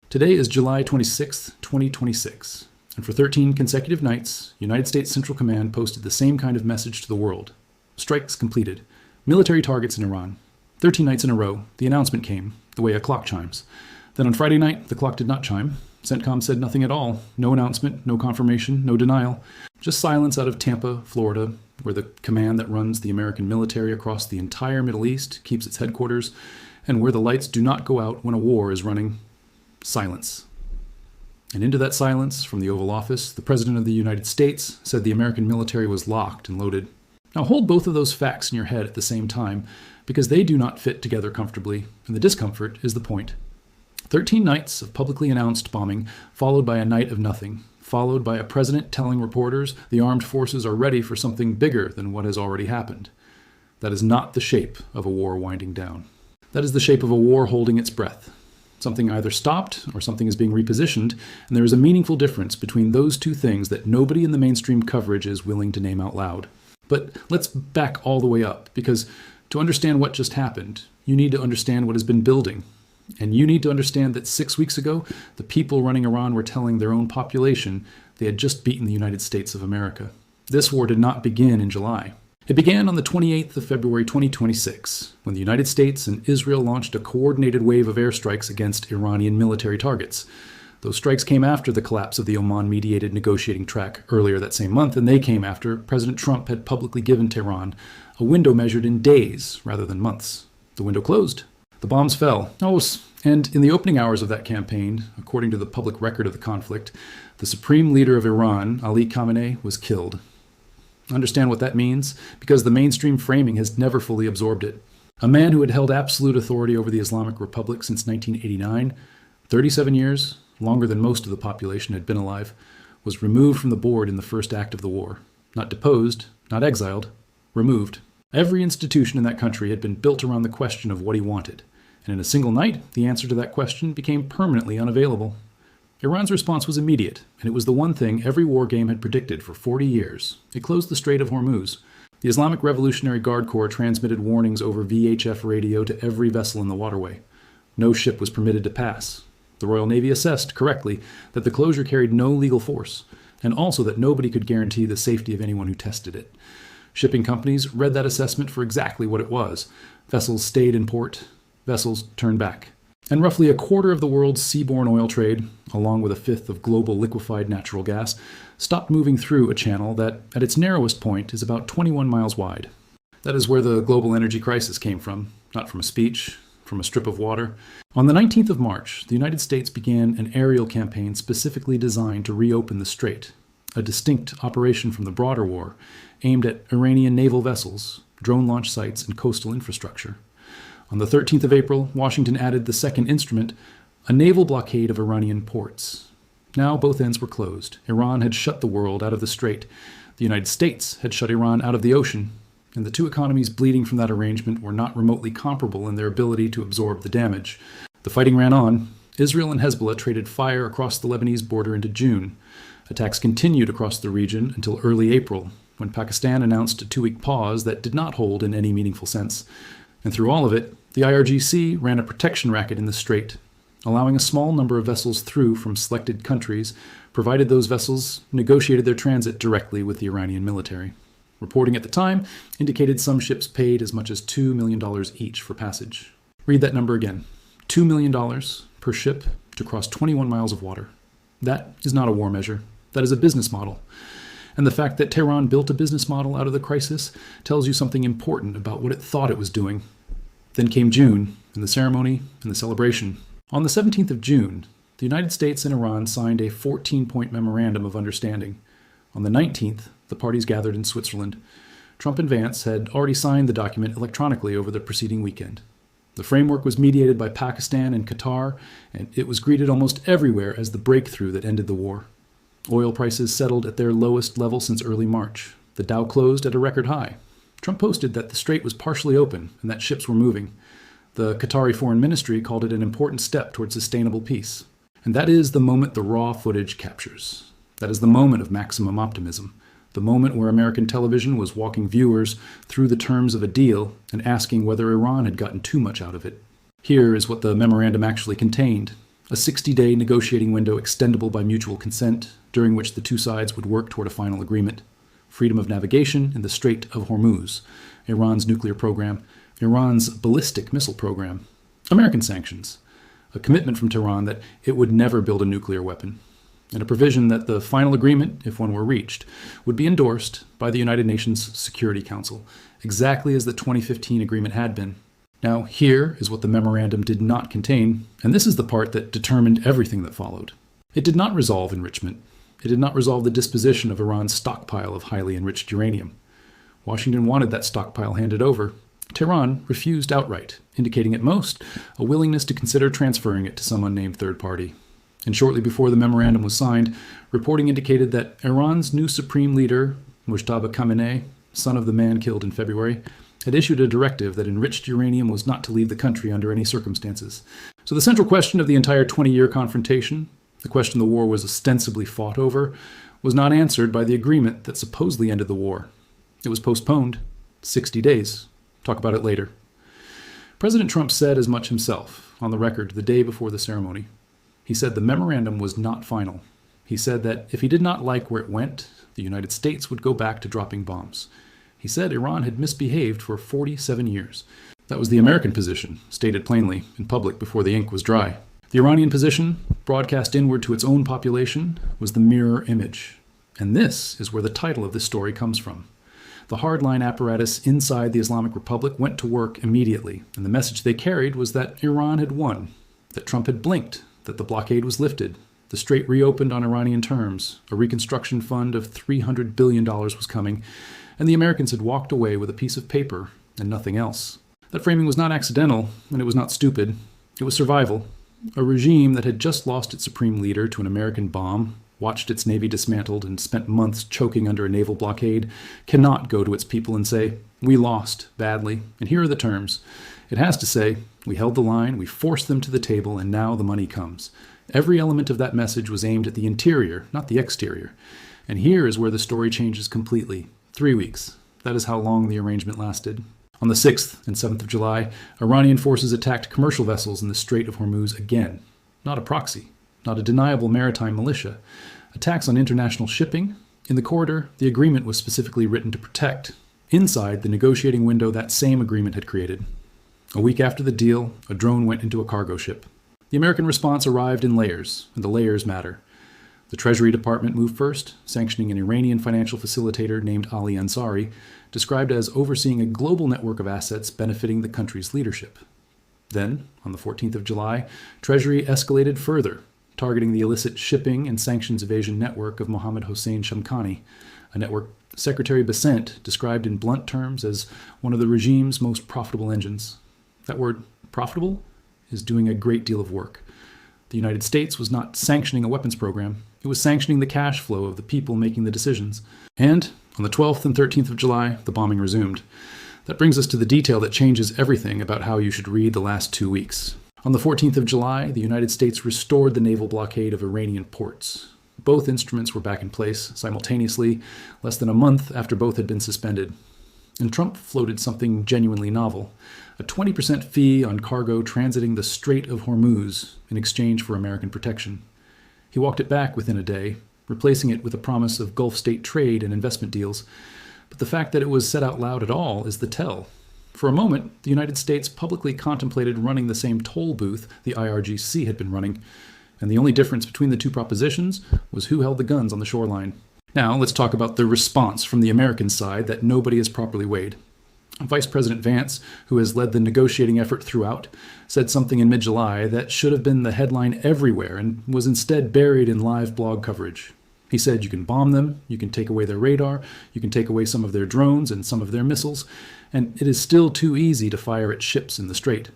Today is July 26th, 2026, and for 13 consecutive nights, United States Central Command posted the same kind of message to the world. Strikes completed. Military targets in Iran. 13 nights in a row, the announcement came, the way a clock chimes. Then on Friday night, the clock did not chime. CENTCOM said nothing at all. No announcement, no confirmation, no denial. Just silence out of Tampa, Florida, where the command that runs the American military across the entire Middle East keeps its headquarters, and where the lights do not go out when a war is running. Silence. And into that silence, from the Oval Office, the President of the United States said the American military was locked and loaded. Now hold both of those facts in your head at the same time, because they do not fit together comfortably, and the discomfort is the point. 13 nights of publicly announced bombing, followed by a night of nothing, followed by a president telling reporters the armed forces are ready for something bigger than what has already happened. That is not the shape of a war winding down. That is the shape of a war holding its breath. Something either stopped or something is being repositioned, and there is a meaningful difference between those two things that nobody in the mainstream coverage is willing to name out loud. But let's back all the way up, because to understand what just happened, you need to understand what has been building. And you need to understand that 6 weeks ago, the people running Iran were telling their own population they had just beaten the United States of America. This war did not begin in July. It began on the 28th of February 2026, when the United States and Israel launched a coordinated wave of airstrikes against Iranian military targets. Those strikes came after the collapse of the Oman-mediated negotiating track earlier that same month, and they came after President Trump had publicly given Tehran a window measured in days rather than months. The window closed. The bombs fell. And in the opening hours of that campaign, according to the public record of the conflict, the supreme leader of Iran, Ali Khamenei, was killed. Understand what that means? Because the mainstream framing has never fully absorbed it. A man who had held absolute authority over the Islamic Republic since 1989, 37 years, longer than most of the population had been alive, was removed from the board in the first act of the war. Not deposed, not exiled, removed. Every institution in that country had been built around the question of what he wanted, and in a single night, the answer to that question became permanently unavailable. Iran's response was immediate, and it was the one thing every war game had predicted for 40 years. It closed the Strait of Hormuz. The Islamic Revolutionary Guard Corps transmitted warnings over VHF radio to every vessel in the waterway. No ship was permitted to pass. The Royal Navy assessed, correctly, that the closure carried no legal force, and also that nobody could guarantee the safety of anyone who tested it. Shipping companies read that assessment for exactly what it was. Vessels stayed in port, vessels turned back. And roughly a quarter of the world's seaborne oil trade, along with a fifth of global liquefied natural gas, stopped moving through a channel that, at its narrowest point, is about 21 miles wide. That is where the global energy crisis came from, not from a speech, from a strip of water. On the 19th of March, the United States began an aerial campaign specifically designed to reopen the strait, a distinct operation from the broader war, aimed at Iranian naval vessels, drone launch sites, and coastal infrastructure. On the 13th of April, Washington added the second instrument, a naval blockade of Iranian ports. Now both ends were closed. Iran had shut the world out of the strait. The United States had shut Iran out of the ocean. And the two economies bleeding from that arrangement were not remotely comparable in their ability to absorb the damage. The fighting ran on. Israel and Hezbollah traded fire across the Lebanese border into June. Attacks continued across the region until early April, when Pakistan announced a 2-week pause that did not hold in any meaningful sense. And through all of it, the IRGC ran a protection racket in the strait, allowing a small number of vessels through from selected countries, provided those vessels negotiated their transit directly with the Iranian military. Reporting at the time indicated some ships paid as much as $2 million each for passage. Read that number again. $2 million per ship to cross 21 miles of water. That is not a war measure. That is a business model. And the fact that Tehran built a business model out of the crisis tells you something important about what it thought it was doing. Then came June, and the ceremony and the celebration. On the 17th of June, the United States and Iran signed a 14-point memorandum of understanding. On the 19th, the parties gathered in Switzerland. Trump and Vance had already signed the document electronically over the preceding weekend. The framework was mediated by Pakistan and Qatar, and it was greeted almost everywhere as the breakthrough that ended the war. Oil prices settled at their lowest level since early March. The Dow closed at a record high. Trump posted that the strait was partially open and that ships were moving. The Qatari Foreign Ministry called it an important step towards sustainable peace. And that is the moment the raw footage captures. That is the moment of maximum optimism. The moment where American television was walking viewers through the terms of a deal and asking whether Iran had gotten too much out of it. Here is what the memorandum actually contained. a 60-day negotiating window extendable by mutual consent, during which the two sides would work toward a final agreement, freedom of navigation in the Strait of Hormuz, Iran's nuclear program, Iran's ballistic missile program, American sanctions, a commitment from Tehran that it would never build a nuclear weapon, and a provision that the final agreement, if one were reached, would be endorsed by the United Nations Security Council, exactly as the 2015 agreement had been. Now, here is what the memorandum did not contain, and this is the part that determined everything that followed. It did not resolve enrichment. It did not resolve the disposition of Iran's stockpile of highly enriched uranium. Washington wanted that stockpile handed over. Tehran refused outright, indicating at most a willingness to consider transferring it to some unnamed third party. And shortly before the memorandum was signed, reporting indicated that Iran's new supreme leader, Mojtaba Khamenei, son of the man killed in February, had issued a directive that enriched uranium was not to leave the country under any circumstances. So the central question of the entire 20-year confrontation, the question the war was ostensibly fought over, was not answered by the agreement that supposedly ended the war. It was postponed 60 days. Talk about it later. President Trump said as much himself on the record the day before the ceremony. He said the memorandum was not final. He said that if he did not like where it went, the United States would go back to dropping bombs. He said Iran had misbehaved for 47 years. That was the American position, stated plainly in public before the ink was dry. The Iranian position, broadcast inward to its own population, was the mirror image. And this is where the title of this story comes from. The hardline apparatus inside the Islamic Republic went to work immediately, and the message they carried was that Iran had won, that Trump had blinked, that the blockade was lifted, the strait reopened on Iranian terms, a reconstruction fund of $300 billion was coming, and the Americans had walked away with a piece of paper and nothing else. That framing was not accidental, and it was not stupid. It was survival. A regime that had just lost its supreme leader to an American bomb, watched its navy dismantled, and spent months choking under a naval blockade, cannot go to its people and say, "We lost badly, and here are the terms." It has to say, "We held the line, we forced them to the table, and now the money comes." Every element of that message was aimed at the interior, not the exterior. And here is where the story changes completely. 3 weeks. That is how long the arrangement lasted. On the 6th and 7th of July, Iranian forces attacked commercial vessels in the Strait of Hormuz again. Not a proxy, not a deniable maritime militia. Attacks on international shipping. In the corridor, the agreement was specifically written to protect. Inside the negotiating window that same agreement had created. A week after the deal, a drone went into a cargo ship. The American response arrived in layers, and the layers matter. The Treasury Department moved first, sanctioning an Iranian financial facilitator named Ali Ansari, described as overseeing a global network of assets benefiting the country's leadership. Then, on the 14th of July, Treasury escalated further, targeting the illicit shipping and sanctions evasion network of Mohammad Hossein Shamkhani, a network Secretary Bessent described in blunt terms as one of the regime's most profitable engines. That word, profitable, is doing a great deal of work. The United States was not sanctioning a weapons program. It was sanctioning the cash flow of the people making the decisions. And on the 12th and 13th of July, the bombing resumed. That brings us to the detail that changes everything about how you should read the last 2 weeks. On the 14th of July, the United States restored the naval blockade of Iranian ports. Both instruments were back in place simultaneously, less than a month after both had been suspended. And Trump floated something genuinely novel, a 20% fee on cargo transiting the Strait of Hormuz in exchange for American protection. He walked it back within a day, replacing it with a promise of Gulf state trade and investment deals. But the fact that it was said out loud at all is the tell. For a moment, the United States publicly contemplated running the same toll booth the IRGC had been running, and the only difference between the two propositions was who held the guns on the shoreline. Now, let's talk about the response from the American side that nobody has properly weighed. Vice President Vance, who has led the negotiating effort throughout, said something in mid-July that should have been the headline everywhere and was instead buried in live blog coverage. He said you can bomb them, you can take away their radar, you can take away some of their drones and some of their missiles, and it is still too easy to fire at ships in the strait.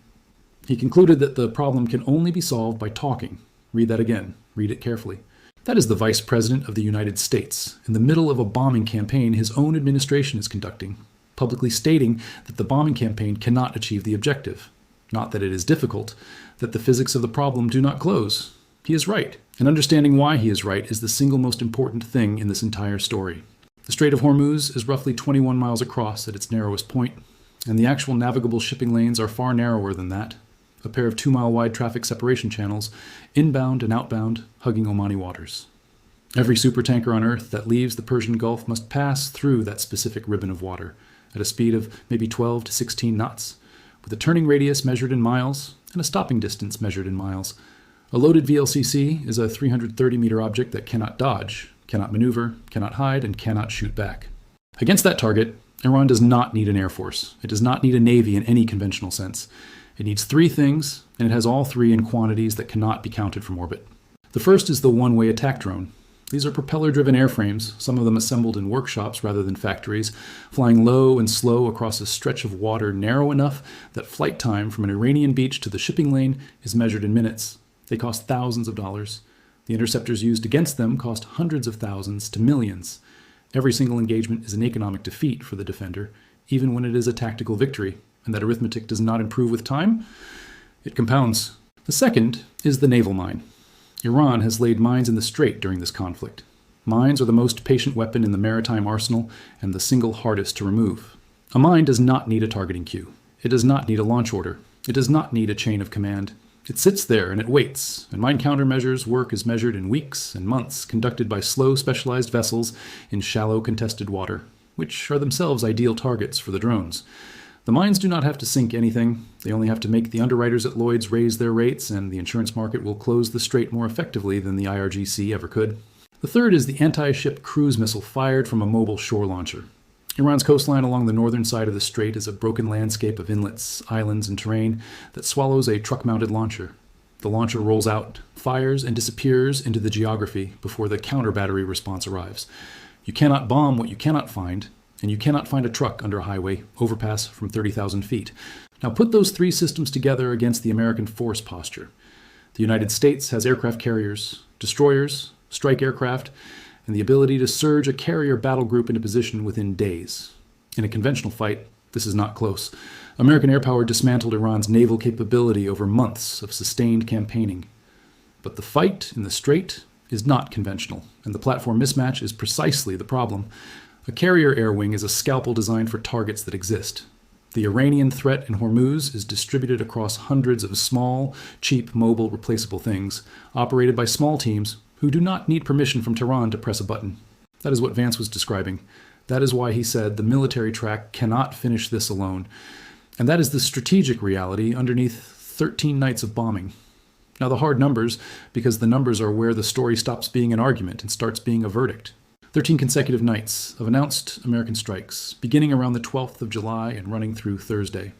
He concluded that the problem can only be solved by talking. Read that again. Read it carefully. That is the Vice President of the United States, in the middle of a bombing campaign his own administration is conducting, publicly stating that the bombing campaign cannot achieve the objective. Not that it is difficult, that the physics of the problem do not close. He is right, and understanding why he is right is the single most important thing in this entire story. The Strait of Hormuz is roughly 21 miles across at its narrowest point, and the actual navigable shipping lanes are far narrower than that. a pair of 2-mile-wide traffic separation channels, inbound and outbound, hugging Omani waters. Every supertanker on Earth that leaves the Persian Gulf must pass through that specific ribbon of water at a speed of maybe 12 to 16 knots, with a turning radius measured in miles and a stopping distance measured in miles. A loaded VLCC is a 330-meter object that cannot dodge, cannot maneuver, cannot hide, and cannot shoot back. Against that target, Iran does not need an air force. It does not need a navy in any conventional sense. It needs three things, and it has all three in quantities that cannot be counted from orbit. The first is the one-way attack drone. These are propeller-driven airframes, some of them assembled in workshops rather than factories, flying low and slow across a stretch of water narrow enough that flight time from an Iranian beach to the shipping lane is measured in minutes. They cost thousands of dollars. The interceptors used against them cost hundreds of thousands to millions. Every single engagement is an economic defeat for the defender, even when it is a tactical victory, and that arithmetic does not improve with time. It compounds. The second is the naval mine. Iran has laid mines in the Strait during this conflict. Mines are the most patient weapon in the maritime arsenal and the single hardest to remove. A mine does not need a targeting queue. It does not need a launch order. It does not need a chain of command. It sits there and it waits, and mine countermeasures work is measured in weeks and months, conducted by slow, specialized vessels in shallow, contested water, which are themselves ideal targets for the drones. The mines do not have to sink anything. They only have to make the underwriters at Lloyd's raise their rates, and the insurance market will close the strait more effectively than the IRGC ever could. The third is the anti-ship cruise missile fired from a mobile shore launcher. Iran's coastline along the northern side of the strait is a broken landscape of inlets, islands, and terrain that swallows a truck-mounted launcher. The launcher rolls out, fires, and disappears into the geography before the counter-battery response arrives. You cannot bomb what you cannot find, and you cannot find a truck under a highway overpass from 30,000 feet. Now put those three systems together against the American force posture. The United States has aircraft carriers, destroyers, strike aircraft, and the ability to surge a carrier battle group into position within days. In a conventional fight, this is not close. American airpower dismantled Iran's naval capability over months of sustained campaigning. But the fight in the Strait is not conventional, and the platform mismatch is precisely the problem. A carrier air wing is a scalpel designed for targets that exist. The Iranian threat in Hormuz is distributed across hundreds of small, cheap, mobile, replaceable things, operated by small teams who do not need permission from Tehran to press a button. That is what Vance was describing. That is why he said the military track cannot finish this alone. And that is the strategic reality underneath 13 nights of bombing. Now the hard numbers, because the numbers are where the story stops being an argument and starts being a verdict. 13 consecutive nights of announced American strikes, beginning around the 12th of July and running through Thursday.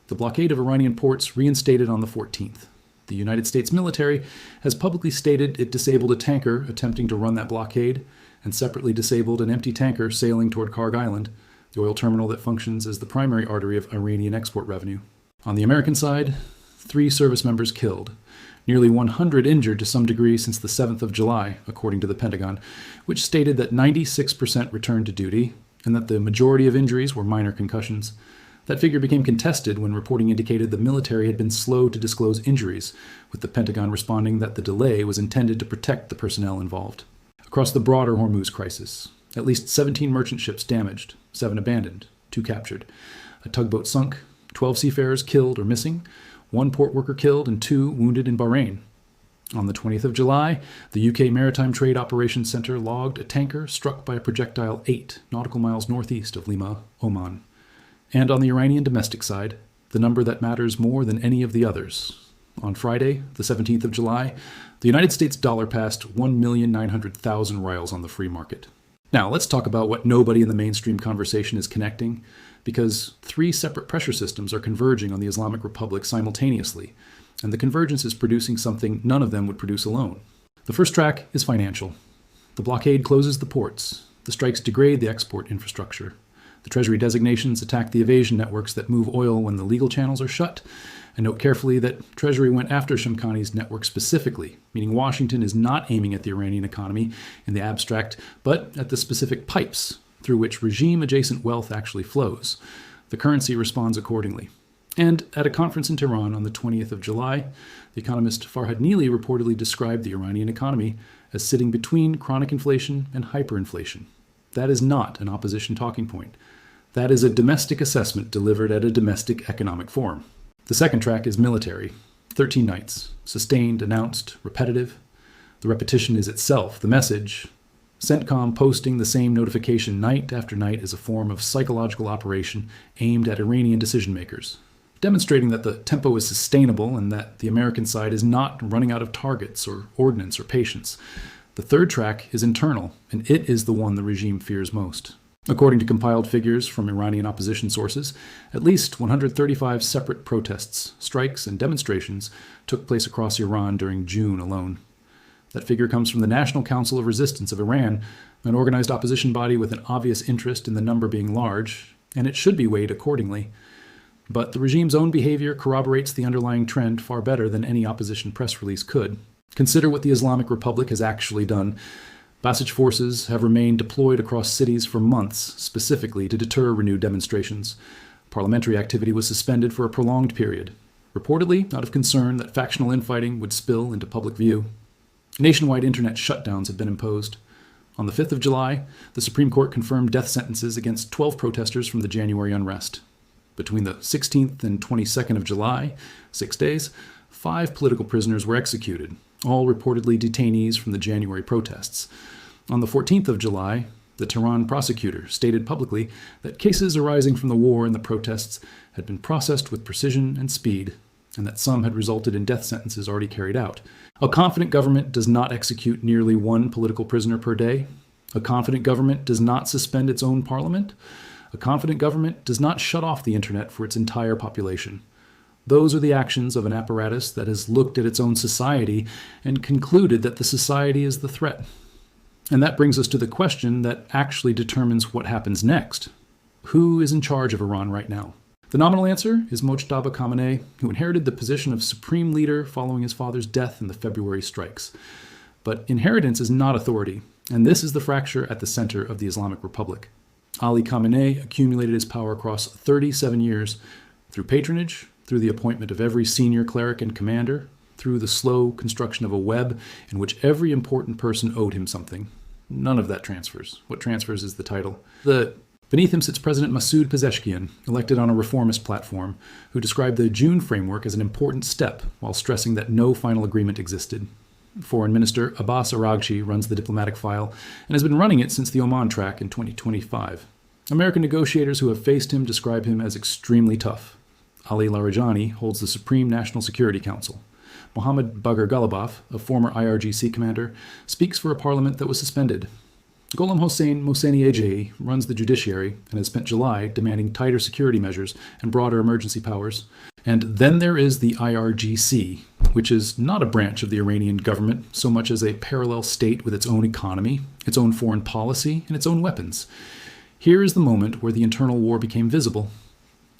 The blockade of Iranian ports reinstated on the 14th. The United States military has publicly stated it disabled a tanker attempting to run that blockade and separately disabled an empty tanker sailing toward Karg Island, the oil terminal that functions as the primary artery of Iranian export revenue. On the American side, 3 service members killed, nearly 100 injured to some degree since the 7th of July, according to the Pentagon, which stated that 96% returned to duty and that the majority of injuries were minor concussions. That figure became contested when reporting indicated the military had been slow to disclose injuries, with the Pentagon responding that the delay was intended to protect the personnel involved. Across the broader Hormuz crisis, at least 17 merchant ships damaged, 7 abandoned, 2 captured. A tugboat sunk, 12 seafarers killed or missing, 1 port worker killed and 2 wounded in Bahrain. On the 20th of July, the UK Maritime Trade Operations Center logged a tanker struck by a projectile 8 nautical miles northeast of Lima, Oman. And on the Iranian domestic side, the number that matters more than any of the others. On Friday, the 17th of July, the United States dollar passed 1,900,000 rials on the free market. Now, let's talk about what nobody in the mainstream conversation is connecting, because 3 separate pressure systems are converging on the Islamic Republic simultaneously, and the convergence is producing something none of them would produce alone. The first track is financial. The blockade closes the ports. The strikes degrade the export infrastructure. The Treasury designations attack the evasion networks that move oil when the legal channels are shut. And note carefully that Treasury went after Shamkhani's network specifically, meaning Washington is not aiming at the Iranian economy in the abstract, but at the specific pipes through which regime-adjacent wealth actually flows. The currency responds accordingly. And at a conference in Tehran on the 20th of July, the economist Farhad Neely reportedly described the Iranian economy as sitting between chronic inflation and hyperinflation. That is not an opposition talking point. That is a domestic assessment delivered at a domestic economic forum. The second track is military. 13 nights, sustained, announced, repetitive. The repetition is itself the message. CENTCOM posting the same notification night after night is a form of psychological operation aimed at Iranian decision makers, demonstrating that the tempo is sustainable and that the American side is not running out of targets or ordnance or patience. The third track is internal, and it is the one the regime fears most. According to compiled figures from Iranian opposition sources, at least 135 separate protests, strikes, and demonstrations took place across Iran during June alone. That figure comes from the National Council of Resistance of Iran, an organized opposition body with an obvious interest in the number being large, and it should be weighed accordingly. But the regime's own behavior corroborates the underlying trend far better than any opposition press release could. Consider what the Islamic Republic has actually done. Basij forces have remained deployed across cities for months, specifically to deter renewed demonstrations. Parliamentary activity was suspended for a prolonged period, reportedly out of concern that factional infighting would spill into public view. Nationwide internet shutdowns have been imposed. On the 5th of July, the Supreme Court confirmed death sentences against 12 protesters from the January unrest. Between the 16th and 22nd of July, 6 days, 5 political prisoners were executed, all reportedly detainees from the January protests. On the 14th of July, the Tehran prosecutor stated publicly that cases arising from the war and the protests had been processed with precision and speed, and that some had resulted in death sentences already carried out. A confident government does not execute nearly 1 political prisoner per day. A confident government does not suspend its own parliament. A confident government does not shut off the internet for its entire population. Those are the actions of an apparatus that has looked at its own society and concluded that the society is the threat. And that brings us to the question that actually determines what happens next. Who is in charge of Iran right now? The nominal answer is Mojtaba Khamenei, who inherited the position of supreme leader following his father's death in the February strikes. But inheritance is not authority, and this is the fracture at the center of the Islamic Republic. Ali Khamenei accumulated his power across 37 years through patronage, through the appointment of every senior cleric and commander, through the slow construction of a web in which every important person owed him something. None of that transfers. What transfers is the title. Beneath him sits President Masoud Pezeshkian, elected on a reformist platform, who described the June framework as an important step while stressing that no final agreement existed. Foreign Minister Abbas Araghchi runs the diplomatic file and has been running it since the Oman track in 2025. American negotiators who have faced him describe him as extremely tough. Ali Larijani holds the Supreme National Security Council. Mohammad Bagher Ghalibaf, a former IRGC commander, speaks for a parliament that was suspended. Gholam Hossein Mohseni-Ejei runs the judiciary and has spent July demanding tighter security measures and broader emergency powers. And then there is the IRGC, which is not a branch of the Iranian government so much as a parallel state with its own economy, its own foreign policy, and its own weapons. Here is the moment where the internal war became visible.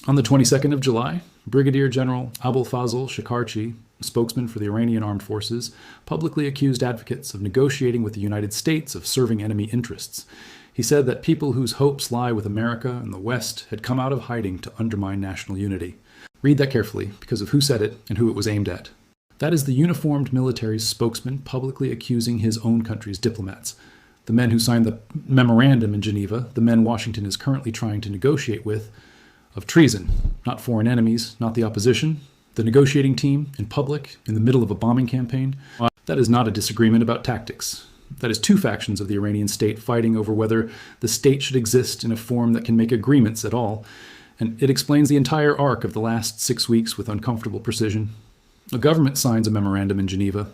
On the 22nd of July, Brigadier General Abolfazl Shekarchi, a spokesman for the Iranian armed forces, publicly accused advocates of negotiating with the United States of serving enemy interests. He said that people whose hopes lie with America and the West had come out of hiding to undermine national unity. Read that carefully because of who said it and who it was aimed at. That is the uniformed military's spokesman publicly accusing his own country's diplomats, the men who signed the memorandum in Geneva, the men Washington is currently trying to negotiate with, of treason, not foreign enemies, not the opposition, the negotiating team, in public, in the middle of a bombing campaign. That is not a disagreement about tactics. That is 2 factions of the Iranian state fighting over whether the state should exist in a form that can make agreements at all, and it explains the entire arc of the last 6 weeks with uncomfortable precision. A government signs a memorandum in Geneva.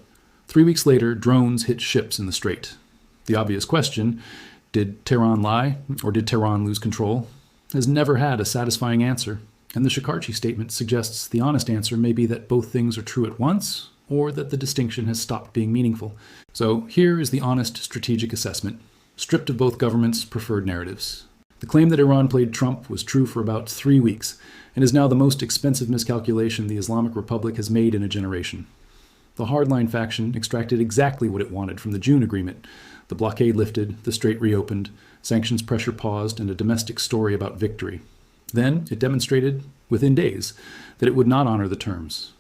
3 weeks later, drones hit ships in the strait. The obvious question, did Tehran lie, or did Tehran lose control, has never had a satisfying answer. And the Shekarchi statement suggests the honest answer may be that both things are true at once, or that the distinction has stopped being meaningful. So here is the honest strategic assessment, stripped of both governments' preferred narratives. The claim that Iran played Trump was true for about 3 weeks, and is now the most expensive miscalculation the Islamic Republic has made in a generation. The hardline faction extracted exactly what it wanted from the June agreement. The blockade lifted, the strait reopened, sanctions pressure paused, and a domestic story about victory. Then it demonstrated, within days, that it would not honor the terms.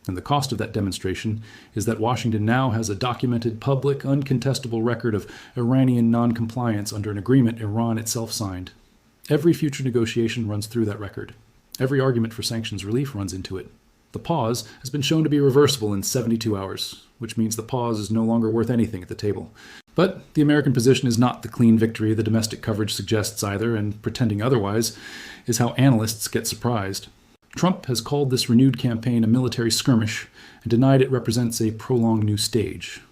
And the cost of that demonstration is that Washington now has a documented, public, uncontestable record of Iranian non-compliance under an agreement Iran itself signed. Every future negotiation runs through that record. Every argument for sanctions relief runs into it. The pause has been shown to be reversible in 72 hours, which means the pause is no longer worth anything at the table. But the American position is not the clean victory the domestic coverage suggests either, and pretending otherwise is how analysts get surprised. Trump has called this renewed campaign a military skirmish and denied it represents a prolonged new stage,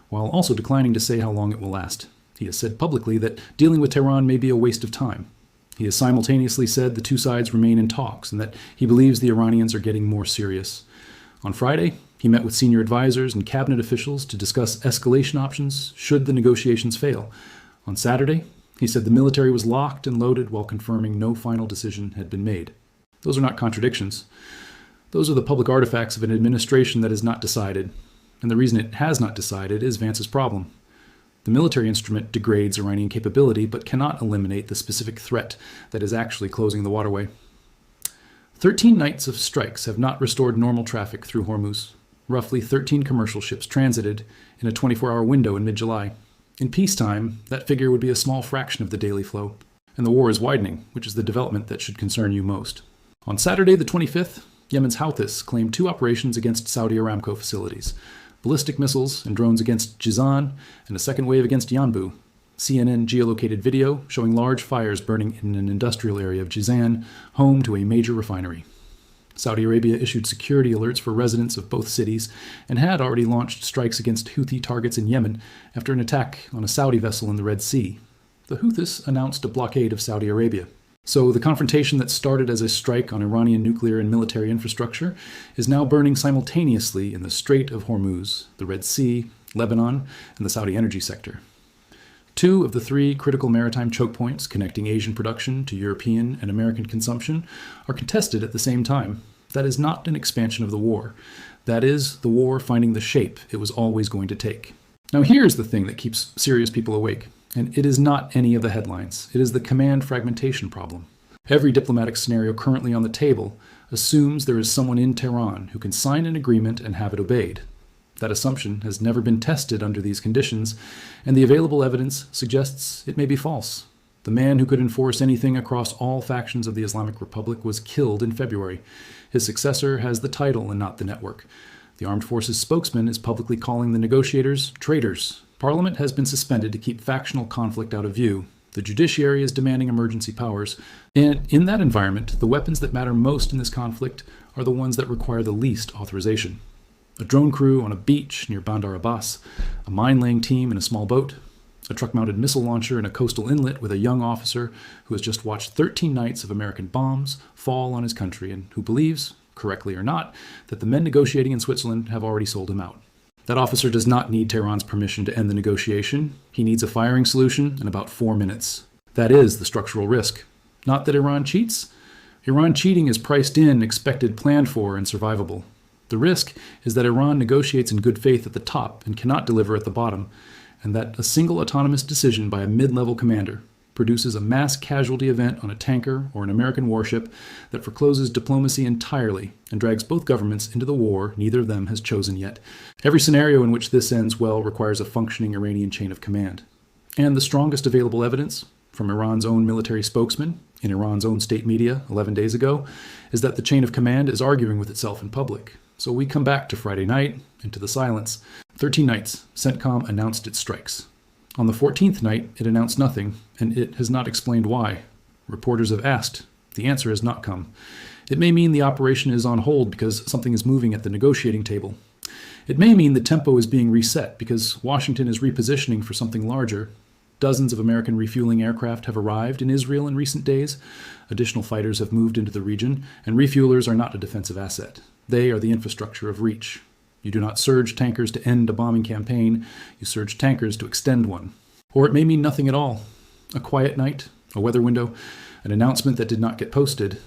while also declining to say how long it will last. He has said publicly that dealing with Tehran may be a waste of time. He has simultaneously said the two sides remain in talks and that he believes the Iranians are getting more serious. On Friday, he met with senior advisors and cabinet officials to discuss escalation options should the negotiations fail. On Saturday, he said the military was locked and loaded while confirming no final decision had been made. Those are not contradictions. Those are the public artifacts of an administration that has not decided. And the reason it has not decided is Vance's problem. The military instrument degrades Iranian capability but cannot eliminate the specific threat that is actually closing the waterway. 13 nights of strikes have not restored normal traffic through Hormuz. Roughly 13 commercial ships transited in a 24-hour window in mid-July. In peacetime, that figure would be a small fraction of the daily flow. And the war is widening, which is the development that should concern you most. On Saturday, the 25th, Yemen's Houthis claimed 2 operations against Saudi Aramco facilities, ballistic missiles and drones against Jizan, and a second wave against Yanbu. CNN geolocated video showing large fires burning in an industrial area of Jizan, home to a major refinery. Saudi Arabia issued security alerts for residents of both cities and had already launched strikes against Houthi targets in Yemen after an attack on a Saudi vessel in the Red Sea. The Houthis announced a blockade of Saudi Arabia. So the confrontation that started as a strike on Iranian nuclear and military infrastructure is now burning simultaneously in the Strait of Hormuz, the Red Sea, Lebanon, and the Saudi energy sector. 2 of the 3 critical maritime choke points connecting Asian production to European and American consumption are contested at the same time. That is not an expansion of the war. That is the war finding the shape it was always going to take. Now here's the thing that keeps serious people awake. And it is not any of the headlines. It is the command fragmentation problem. Every diplomatic scenario currently on the table assumes there is someone in Tehran who can sign an agreement and have it obeyed. That assumption has never been tested under these conditions, and the available evidence suggests it may be false. The man who could enforce anything across all factions of the Islamic Republic was killed in February. His successor has the title and not the network. The armed forces spokesman is publicly calling the negotiators traitors. Parliament has been suspended to keep factional conflict out of view. The judiciary is demanding emergency powers. And in that environment, the weapons that matter most in this conflict are the ones that require the least authorization. A drone crew on a beach near Bandar Abbas, a mine-laying team in a small boat, a truck-mounted missile launcher in a coastal inlet with a young officer who has just watched 13 nights of American bombs fall on his country and who believes, correctly or not, that the men negotiating in Switzerland have already sold him out. That officer does not need Tehran's permission to end the negotiation. He needs a firing solution in about 4 minutes. That is the structural risk. Not that Iran cheats. Iran cheating is priced in, expected, planned for, and survivable. The risk is that Iran negotiates in good faith at the top and cannot deliver at the bottom, and that a single autonomous decision by a mid-level commander produces a mass casualty event on a tanker or an American warship that forecloses diplomacy entirely and drags both governments into the war neither of them has chosen yet. Every scenario in which this ends well requires a functioning Iranian chain of command. And the strongest available evidence, from Iran's own military spokesman in Iran's own state media 11 days ago, is that the chain of command is arguing with itself in public. So we come back to Friday night and to the silence. 13 nights, CENTCOM announced its strikes. On the 14th night, it announced nothing, and it has not explained why. Reporters have asked. The answer has not come. It may mean the operation is on hold because something is moving at the negotiating table. It may mean the tempo is being reset because Washington is repositioning for something larger. Dozens of American refueling aircraft have arrived in Israel in recent days. Additional fighters have moved into the region, and refuelers are not a defensive asset. They are the infrastructure of reach. You do not surge tankers to end a bombing campaign. You surge tankers to extend one. Or it may mean nothing at all. A quiet night, a weather window, an announcement that did not get posted.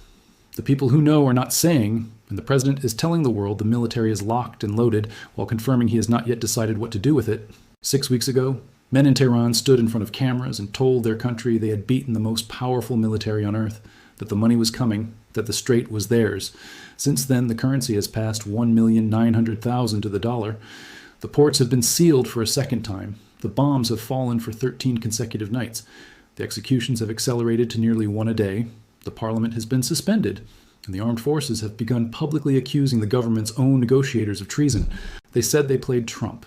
The people who know are not saying, and the president is telling the world the military is locked and loaded while confirming he has not yet decided what to do with it. 6 weeks ago, men in Tehran stood in front of cameras and told their country they had beaten the most powerful military on earth, that the money was coming, that the strait was theirs. Since then, the currency has passed 1,900,000 to the dollar. The ports have been sealed for a second time. The bombs have fallen for 13 consecutive nights. The executions have accelerated to nearly 1 a day. The parliament has been suspended. And the armed forces have begun publicly accusing the government's own negotiators of treason. They said they played Trump.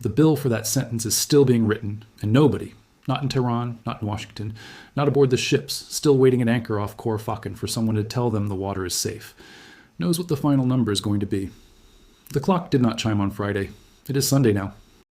The bill for that sentence is still being written, and nobody, not in Tehran, not in Washington, not aboard the ships, still waiting at anchor off Khor Fakkan for someone to tell them the water is safe, knows what the final number is going to be. The clock did not chime on Friday. It is Sunday now.